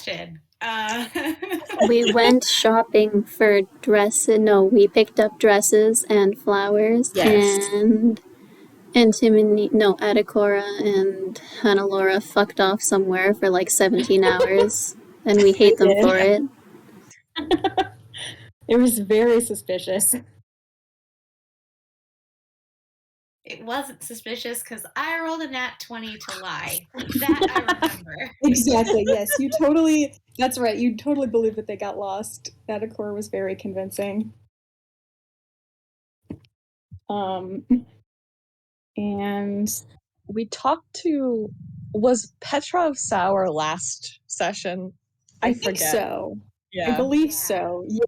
question. We went shopping for dresses. No, we picked up dresses and flowers, Yes. and Antimony, no, Adicora and Hannelora fucked off somewhere for like 17 hours, and we hate them did. for it. It was very suspicious. It wasn't suspicious because I rolled a nat 20 to lie. That I remember. Exactly, yes. That's right, you totally believe that they got lost. That Akor was very convincing. And We talked to, was Petrov sour last session? I think so. Yeah. I believe Yeah. so. Yeah.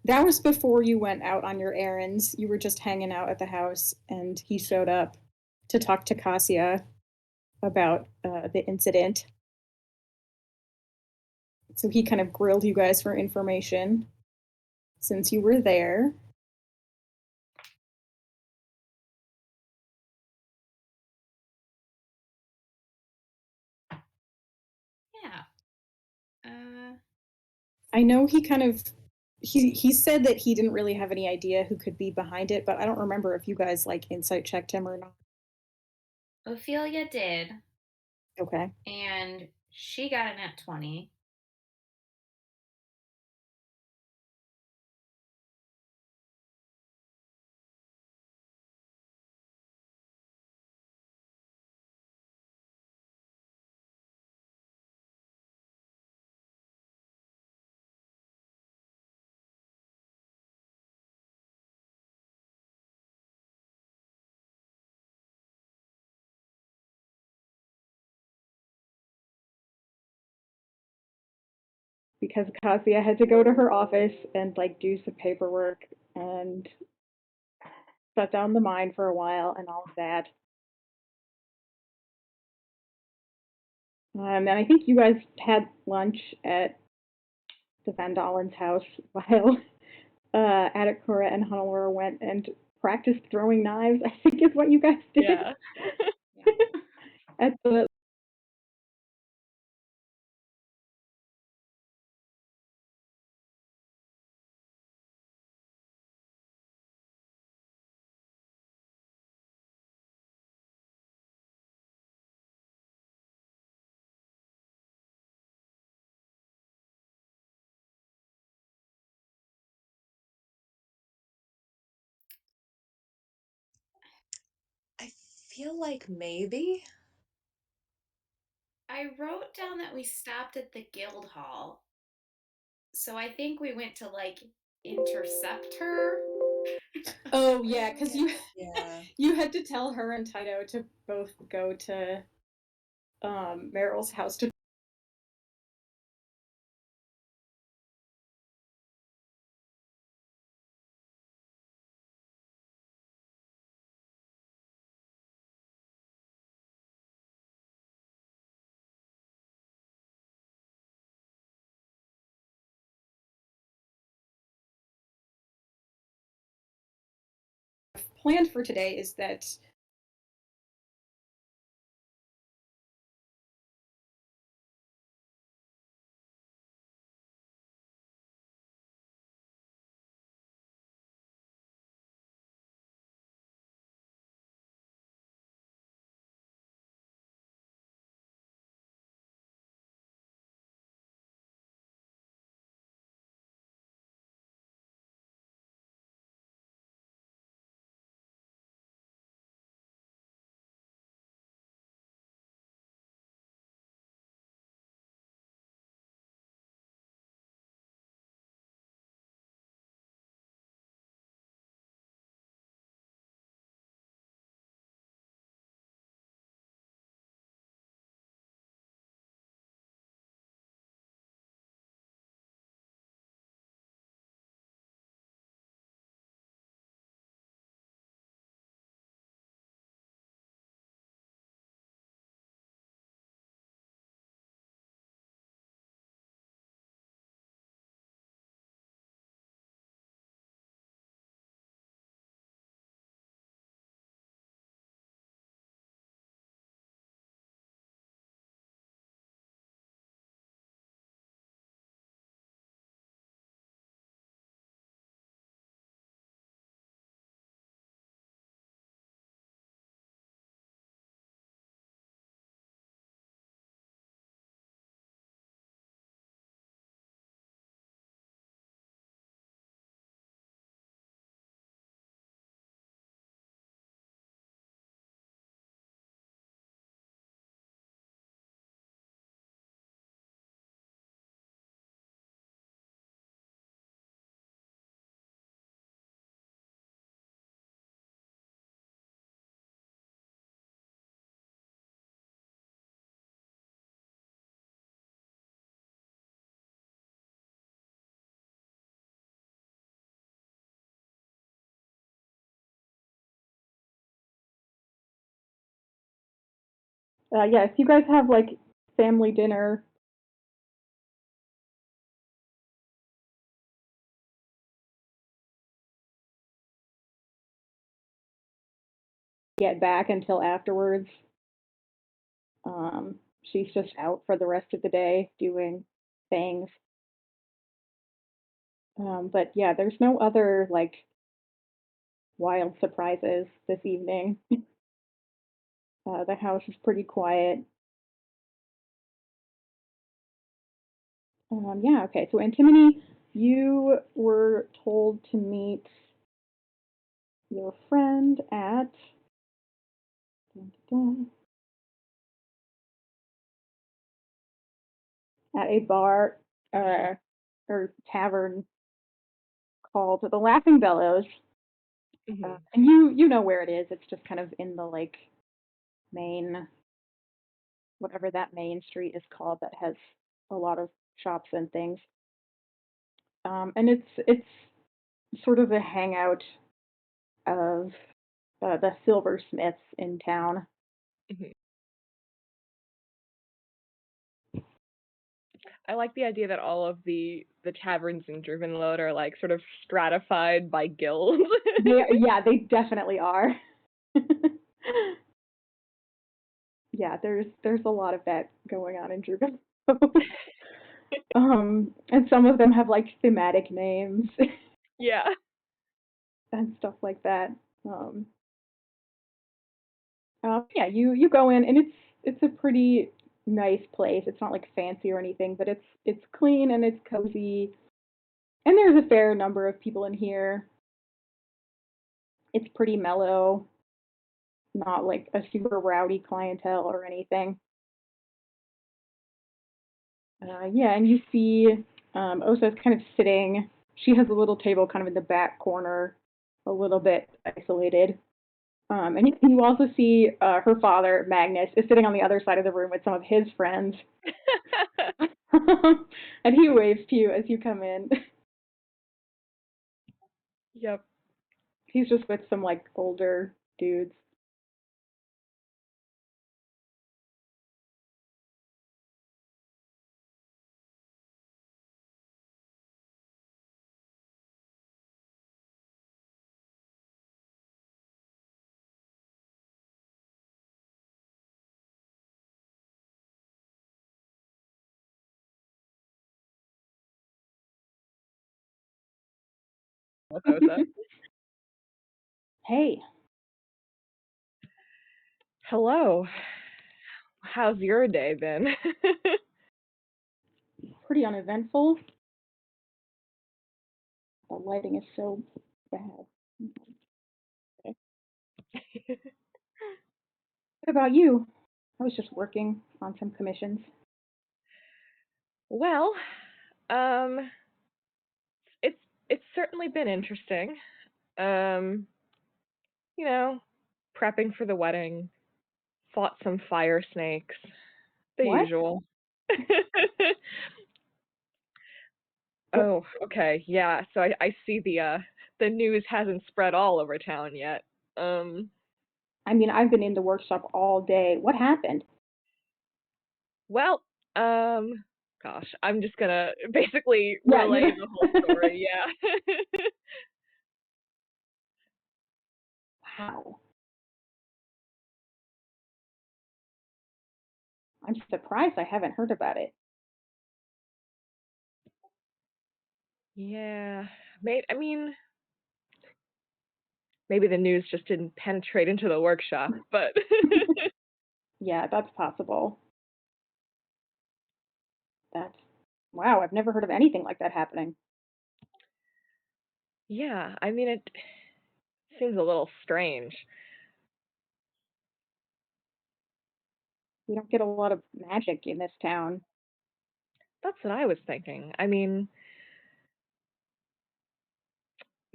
That was before you went out on your errands. You were just hanging out at the house, and he showed up to talk to Cassia about the incident. So he kind of grilled you guys for information since you were there. Yeah. I know he said that he didn't really have any idea who could be behind it, but I don't remember if you guys like insight checked him or not. Ophelia did, Okay. and she got a nat 20. Because Cassia had to go to her office and like do some paperwork and shut down the mine for a while and all of that. And I think you guys had lunch at the Van Dalen's house while Adikura and Honolulu went and practiced throwing knives, I think is what you guys did. Yeah. At the I feel like maybe. I wrote down that we stopped at the guild hall. So I think we went to like intercept her. Oh yeah, because Yeah. you had to tell her and Taito to both go to Meryl's house to planned for today is that Yes, you guys have like family dinner. Get back until afterwards. She's just out for the rest of the day doing things. But yeah, there's no other like wild surprises this evening. The house is pretty quiet. Yeah, okay. So Antimony, you were told to meet your friend at dun, dun, dun, at a bar or tavern called the Laughing Bellows. And you know where it is. It's just kind of in the like main whatever that main street is called that has a lot of shops and things. And it's sort of a hangout of the silversmiths in town. Mhm. I like the idea that all of the taverns in Drivenload are like sort of stratified by guilds. Yeah, they definitely are. Yeah, there's a lot of that going on in Druid. And some of them have like thematic names Yeah. and stuff like that. Um, yeah, you go in and it's a pretty nice place. It's not like fancy or anything, but it's clean and it's cozy. And there's a fair number of people in here. It's pretty mellow, not like a super rowdy clientele or anything. Yeah, and you see Osa's kind of sitting. She has a little table kind of in the back corner, a little bit isolated. And you also see her father, Magnus, is sitting on the other side of the room with some of his friends. And he waves to you as you come in. Yep. He's just with some like older dudes. With Osa. Hey, Hello. How's your day been? pretty uneventful. The lighting is so bad. Okay. What about you? I was just working on some commissions. Well, um, it's it's certainly been interesting. Um, you know, prepping for the wedding, fought some fire snakes, the What? usual. Oh, okay. Yeah. So I see the news hasn't spread all over town yet. Um, I mean, I've been in the workshop all day. What happened? well, gosh, I'm just gonna basically Yeah, you relay the whole story. Yeah. Wow. I'm surprised I haven't heard about it. Yeah. I mean, maybe the news just didn't penetrate into the workshop, but Yeah, that's possible. That's wow, I've never heard of anything like that happening. yeah, I mean, it seems a little strange. We don't get a lot of magic in this town. That's what I was thinking. I mean,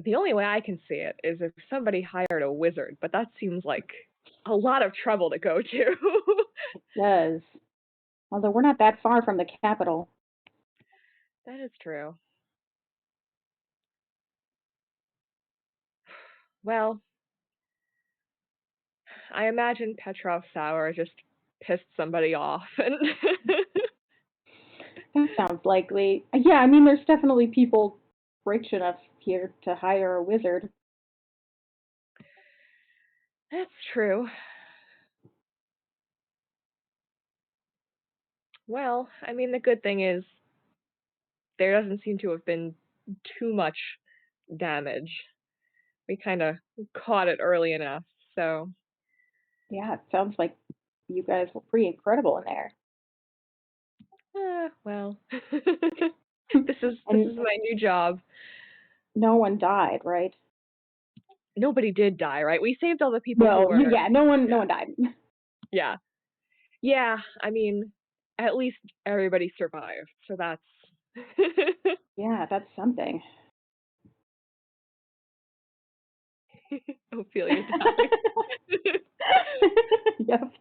the only way I can see it is if somebody hired a wizard, but that seems like a lot of trouble to go to. It does. Although we're not that far from the capital. That is true. Well, I imagine Petrov Sour just pissed somebody off and That sounds likely. Yeah, I mean, there's definitely people rich enough here to hire a wizard. that's true. Well, I mean, the good thing is there doesn't seem to have been too much damage. We kind of caught it early enough, so Yeah, it sounds like you guys were pretty incredible in there. well, this is And my new job. no one died, right? Nobody did die, right? We saved all the people who No, were, yeah, no one, no yeah, one died. yeah, yeah. I mean, at least everybody survived, so that's Yeah, that's something. Ophelia died. Yep.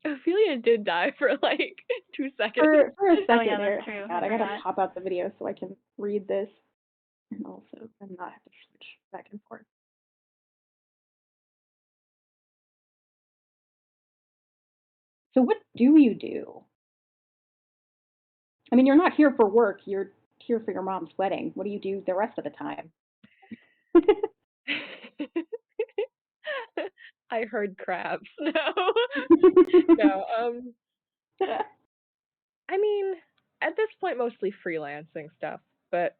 Ophelia did die for like 2 seconds. For a Oh second yeah, there. that's true. God, I I gotta forgot. pop out the video so I can read this and also and not have to switch back and forth. So what do you do? I mean, you're not here for work. You're here for your mom's wedding. What do you do the rest of the time? I heard crabs. No. No. I mean, at this point mostly freelancing stuff, but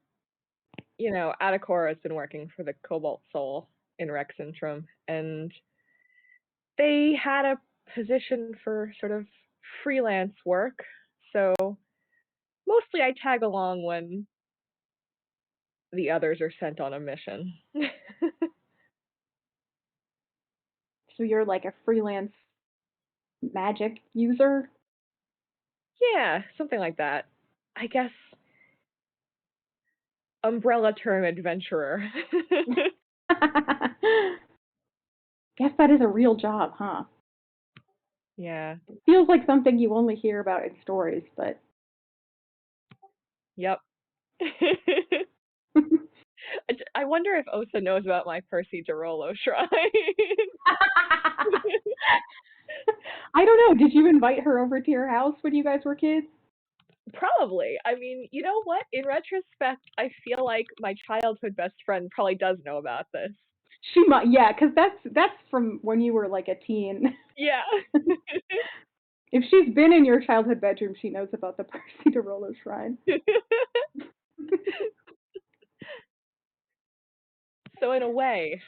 Adacora has been working for the Cobalt Soul in Rexentrum, and they had a position for sort of freelance work. So mostly I tag along when the others are sent on a mission. So you're like a freelance magic user? Yeah, something like that. I guess umbrella term adventurer. Guess that is a real job, huh? Yeah. Feels like something you only hear about in stories, but Yep. I wonder if Osa knows about my Percy DeRollo shrine. I don't know. Did you invite her over to your house when you guys were kids? Probably. I mean, you know what? In retrospect, I feel like my childhood best friend probably does know about this. She might, yeah, because that's from when you were like a teen. Yeah. If she's been in your childhood bedroom, she knows about the Percy de Rollo Shrine. So in a way,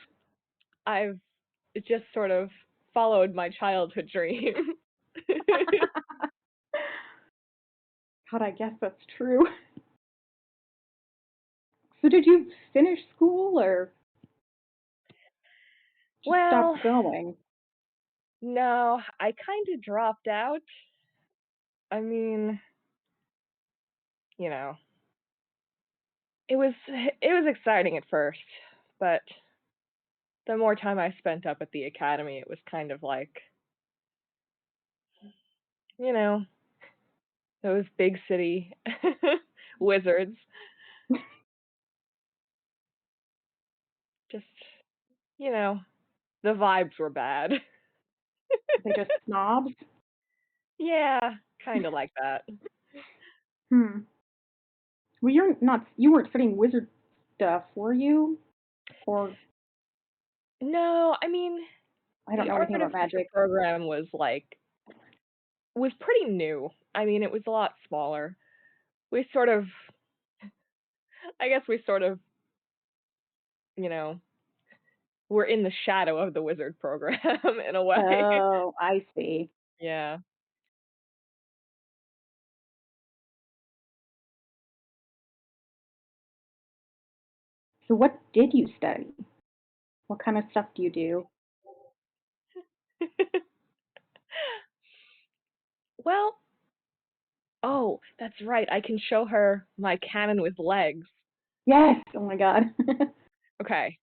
I've just sort of followed my childhood dream. God, I guess that's true. So did you finish school or just Well, stop going? no, I kind of dropped out. I mean, you know, it was exciting at first, but the more time I spent up at the academy, it was kind of like, you know, those big city wizards. Just, you know, the vibes were bad. They just snobs? Yeah, kind of like that. Hmm. Well, you weren't studying wizard stuff, were you? Or No, I mean, I don't the know anything about artificer magic. program was pretty new. I mean, it was a lot smaller. We sort of, I guess we sort of, you know, were in the shadow of the wizard program in a way. Oh, I see. Yeah. So what did you study? What kind of stuff do you do? Well, oh, that's right. I can show her my cannon with legs. Yes. Oh my God. Okay.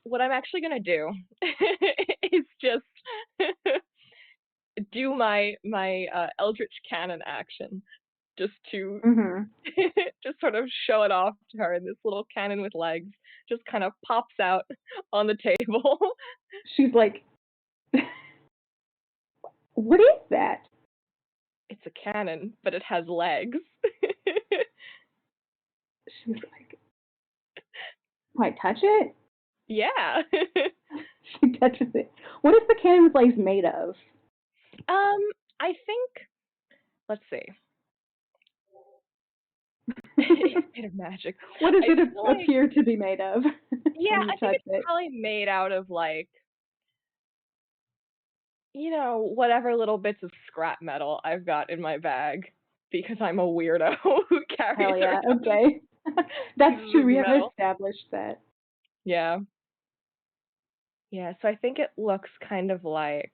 What I'm actually gonna do is just do my Eldritch Cannon action just to Mm-hmm. just sort of show it off to her. And this little cannon with legs just kind of pops out on the table. She's like, what is that? It's a cannon, but it has legs. She's like, can I touch it? Yeah. She touches it. What is the cannon with legs made of? I think, let's see. It's made of magic. What does I it feel like, appear to be made of yeah, when you I think touch it's it? probably made out of like, whatever little bits of scrap metal I've got in my bag because I'm a weirdo who Hell carries yeah, around okay. That's pieces true, of we haven't metal. established that. Yeah. Yeah, so I think it looks kind of like,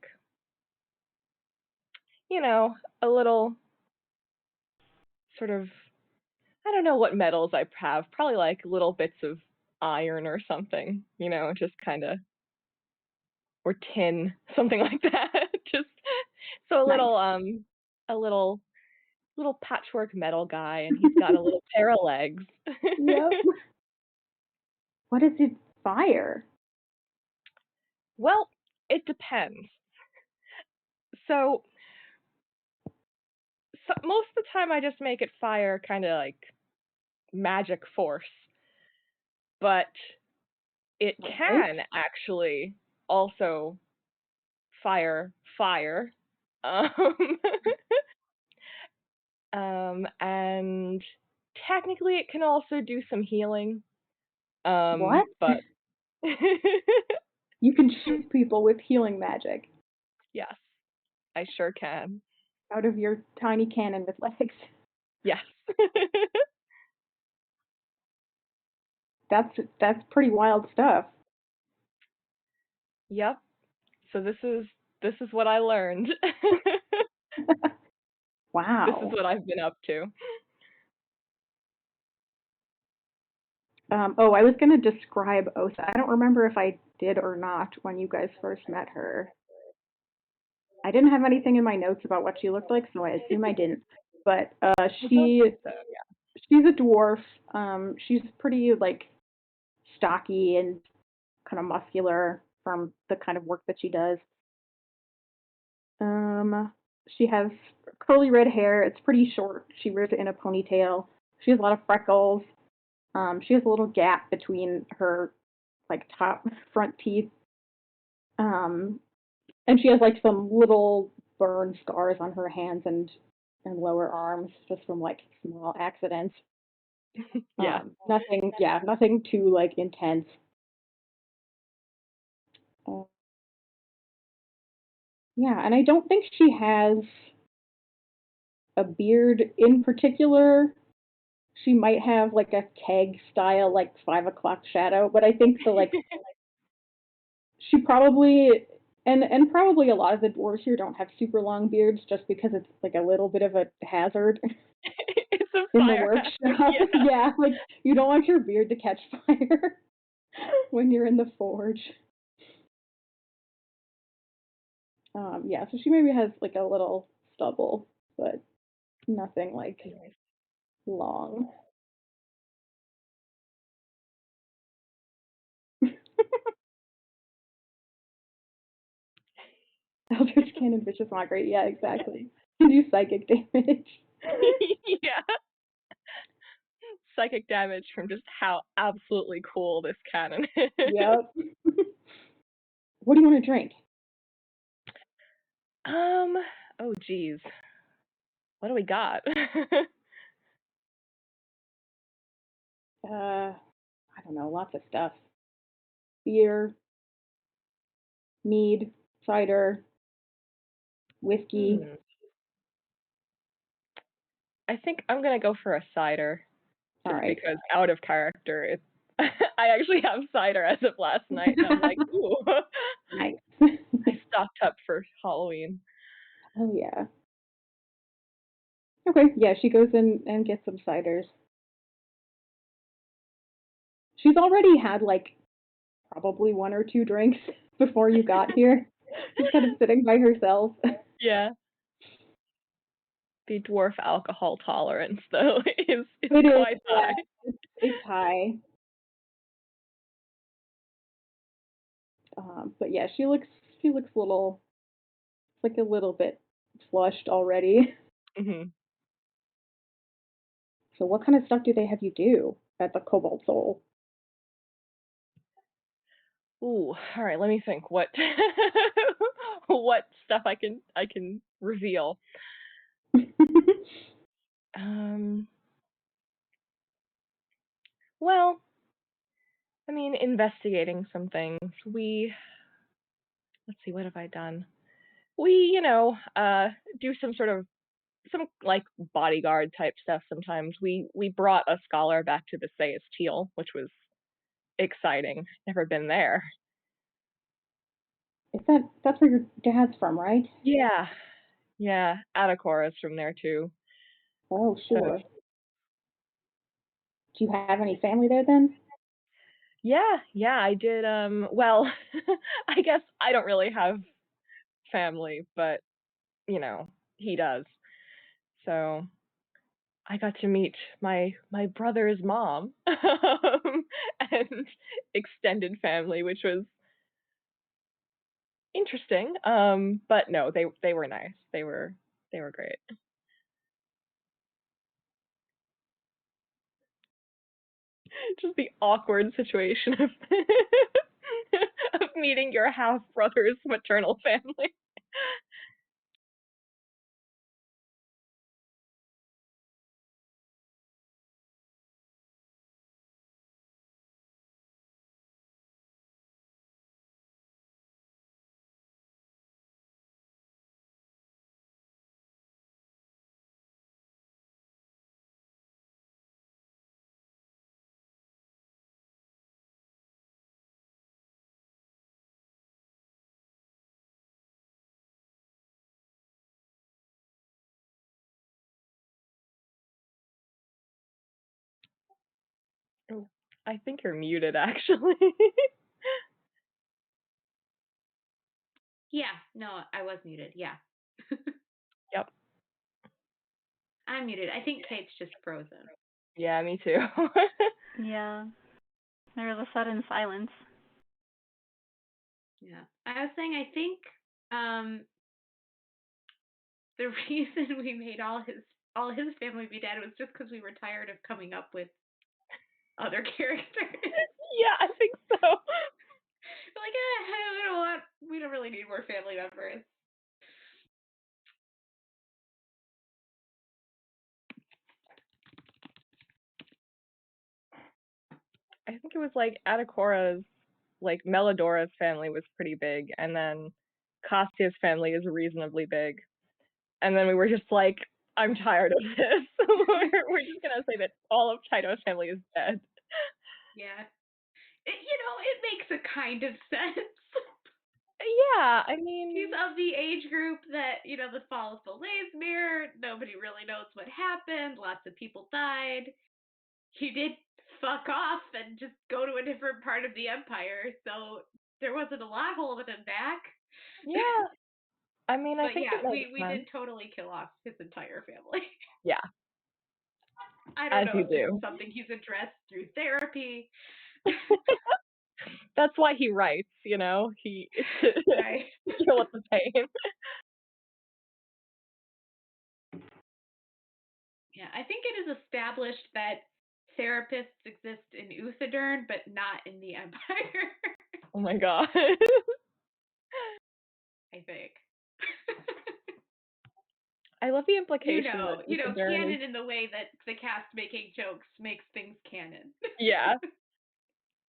a little sort of, I don't know what metals I have, probably like little bits of iron or something, just kind of, or tin, something like that. Just so Nice. a little patchwork metal guy, and he's got a little pair of legs. Yep. What does it fire? Well, it depends. So, most of the time I just make it fire kind of like magic force, but it Okay. can actually also fire fire. Um, and technically it can also do some healing. What? But You can shoot people with healing magic yes, I sure can. out of your tiny cannon with legs. Yes. That's pretty wild stuff. Yep. So this is what I learned. This is Wow. what I've been up to. I was going to describe Osa. I don't remember if I did or not when you guys first met her. I didn't have anything in my notes about what she looked like, so I assume I didn't. But I don't think so. Yeah. she's a dwarf. She's pretty like stocky and kind of muscular from the kind of work that she does. She has curly red hair. It's pretty short. She wears it in a ponytail. She has a lot of freckles. She has a little gap between her like top front teeth. Um, and she has like some little burn scars on her hands and lower arms just from like small accidents. Yeah. Nothing too like intense. Uh, yeah, and I don't think she has a beard in particular. She might have like a keg style like 5 o'clock shadow, but I think the like she probably and probably a lot of the dwarves here don't have super long beards just because it's like a little bit of a hazard It's a in the fire workshop. hazard. Yeah. Yeah, like you don't want your beard to catch fire when you're in the forge. Yeah, so she maybe has like a little stubble, but nothing like long. Eldritch Cannon, Vicious Mockery. Yeah, exactly. Can do psychic damage. Yeah. Psychic damage from just how absolutely cool this cannon is. Yep. What do you want to drink? Oh geez. What do we got? I don't know, lots of stuff. Beer, mead, cider, whiskey. Hmm. I think I'm gonna go for a cider, All just right. because out of character, it's I actually have cider as of last night, and I'm like, ooh, Nice. I stocked up for Halloween. Oh yeah. Okay, yeah, she goes in and gets some ciders. She's already had like probably one or two drinks before you got here. She's kind of sitting by herself. Yeah. The dwarf alcohol tolerance, though, is It is, quite yeah, high. it's high. But yeah, she looks like a little bit flushed already. Hmm. So what kind of stuff do they have you do at the Cobalt Soul? Ooh, all right. Let me think. What what stuff I can reveal. Um. Well, I mean, investigating some things. Let's see, what have I done? We, do some like bodyguard type stuff sometimes. We brought a scholar back to the Sayas Teal, which was exciting. Never been there. That's where your dad's from, right? Yeah, yeah. Atakora's from there too. Oh, So sure. Do you have any family there then? yeah, yeah. I did. Well, I guess I don't really have family, but he does. So I got to meet my brother's mom and extended family, which was interesting. But no, they were nice. They were great. Just the awkward situation of of meeting your half brother's maternal family. Oh, I think you're muted actually. Yeah, no, I was muted. Yeah. Yep. I'm muted. I think Kate's just frozen. Yeah, me too. Yeah. There was a sudden silence. Yeah. I was saying I think the reason we made all his family be dead was just because we were tired of coming up with other characters. Yeah, I think so. Like, we don't really need more family members. I think it was like Atakora's, like Melodora's family was pretty big, and then Kastia's family is reasonably big. And then we were just like, I'm tired of this. we're just gonna say that all of Chito's family is dead. Yeah. It makes a kind of sense. Yeah, I mean, He's of the age group that, the fall of Soleil's mirror, nobody really knows what happened, lots of people died. He did fuck off and just go to a different part of the empire, so there wasn't a lot holding him back. yeah. I mean, I But think it yeah, makes we sense. did totally kill off his entire family. Yeah, I don't as know you if this is do. something he's addressed through therapy. That's why he writes, he to Right. deal with the pain. Yeah, I think it is established that therapists exist in Uthadern, but not in the Empire. Oh my god. I think. I love the implication that Uthodurn is. Canon in the way that the cast making jokes makes things canon. Yeah.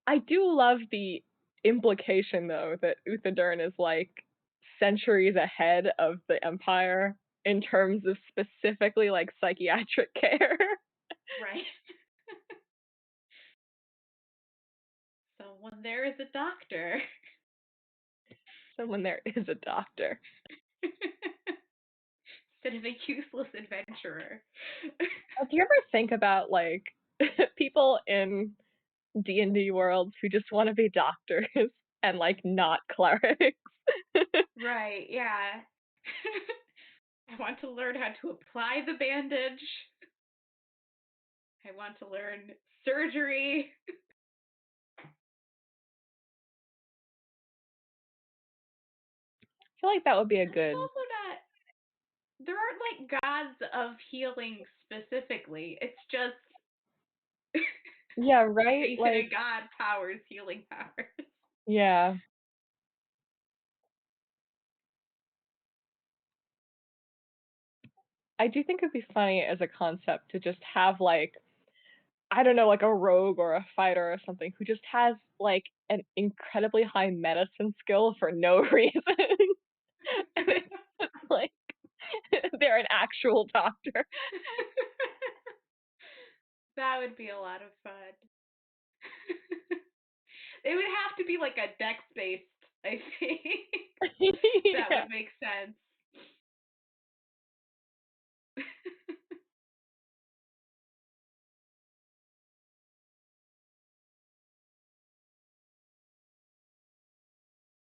I do love the implication though that Uthodurn is like centuries ahead of the Empire in terms of specifically like psychiatric care. Right. So when there is a doctor. So when there is a doctor. Instead of a useless adventurer. Do you ever think about like people in D&D worlds who just want to be doctors and like not clerics? Right, yeah. I want to learn how to apply the bandage. I want to learn surgery. I feel like that would be a And it's good. also not, there aren't like gods of healing specifically. It's just Yeah, right? faith in Like, a god powers healing powers. yeah. I do think it'd be funny as a concept to just have like, I don't know, like a rogue or a fighter or something who just has like an incredibly high medicine skill for no reason. And it's just like they're an actual doctor. That would be a lot of fun. It would have to be like a dex based, I think. That Yeah. would make sense.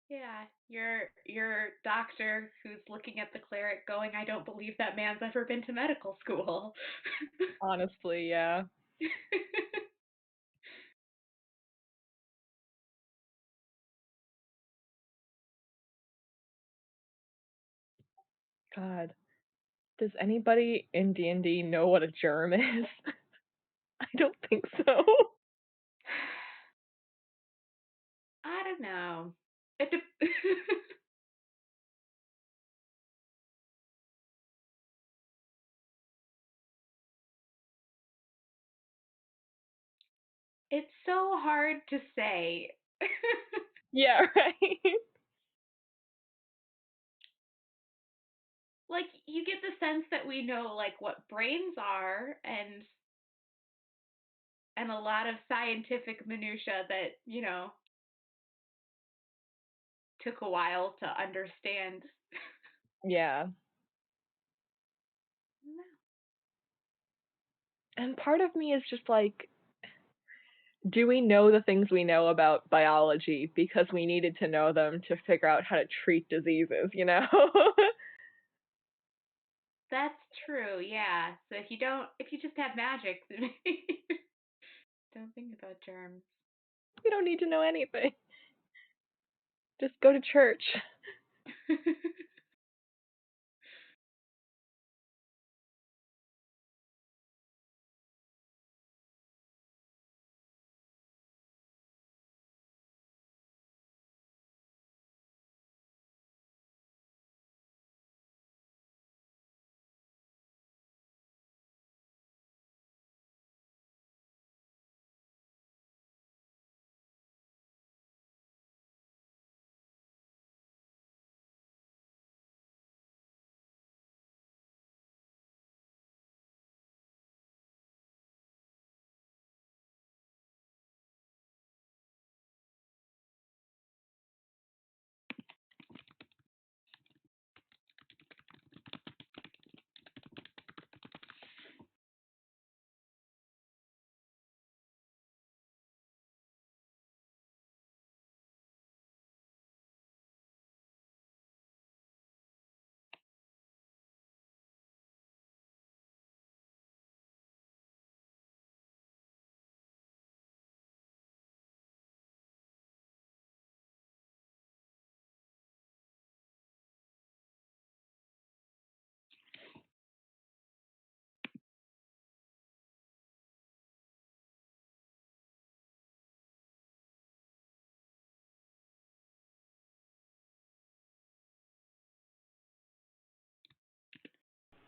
Yeah, your doctor who's looking at the cleric going, I don't believe that man's ever been to medical school. Honestly, yeah. God. Does anybody in D&D know what a germ is? I don't think so. I don't know. It de- it's so hard to say. Yeah, right. Like you get the sense that we know like what brains are and a lot of scientific minutia that, took a while to understand. Yeah. And part of me is just like, do we know the things we know about biology because we needed to know them to figure out how to treat diseases, you know? That's true, yeah. So if you just have magic, then don't think about germs. We don't need to know anything. Just go to church.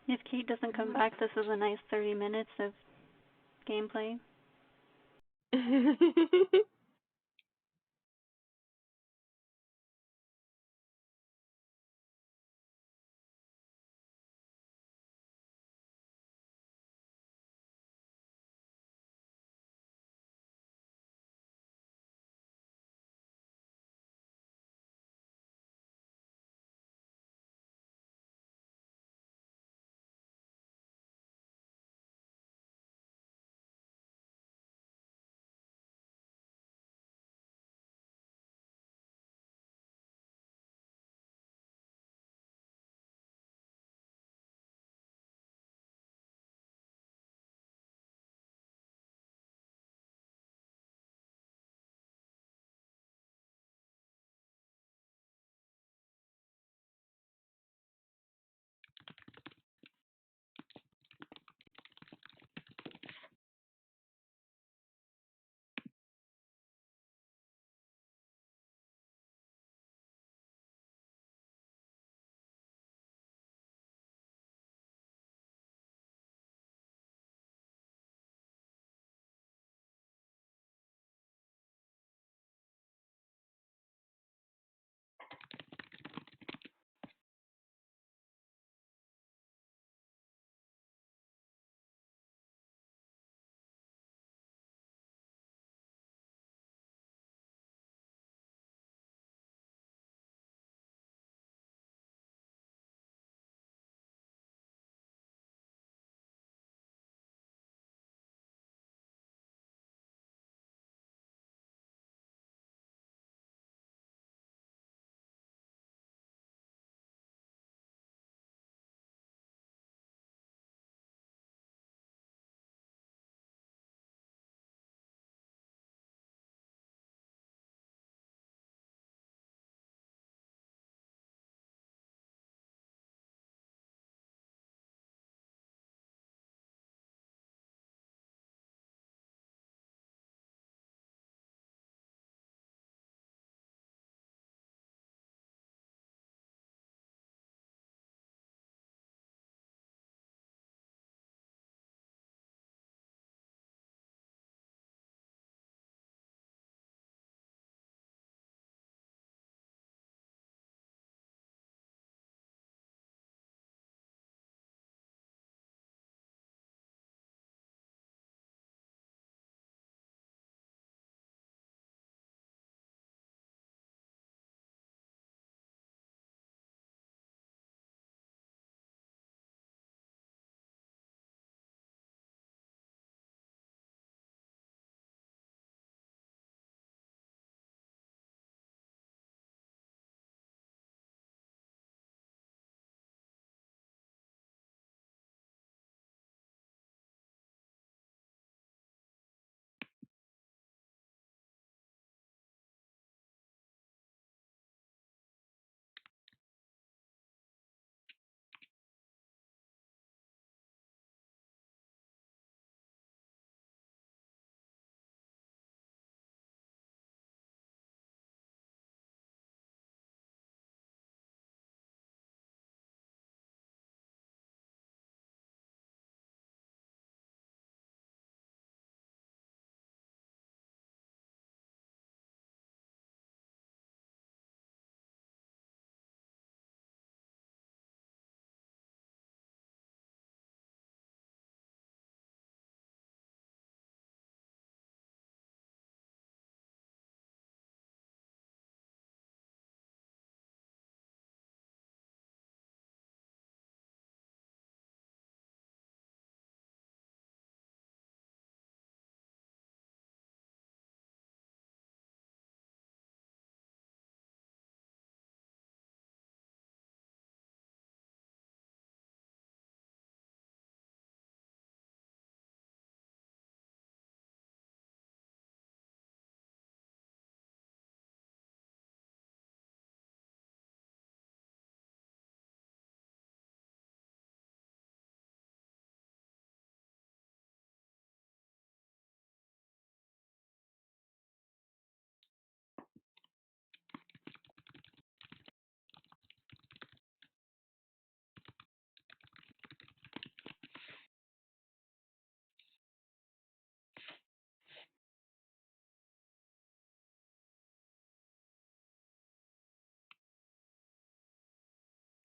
If Kate doesn't come back, this is a nice 30 minutes of gameplay.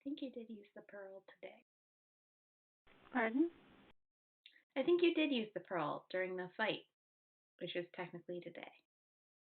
think you did use the pearl today. Pardon? I think you did use the pearl during the fight, which is technically today.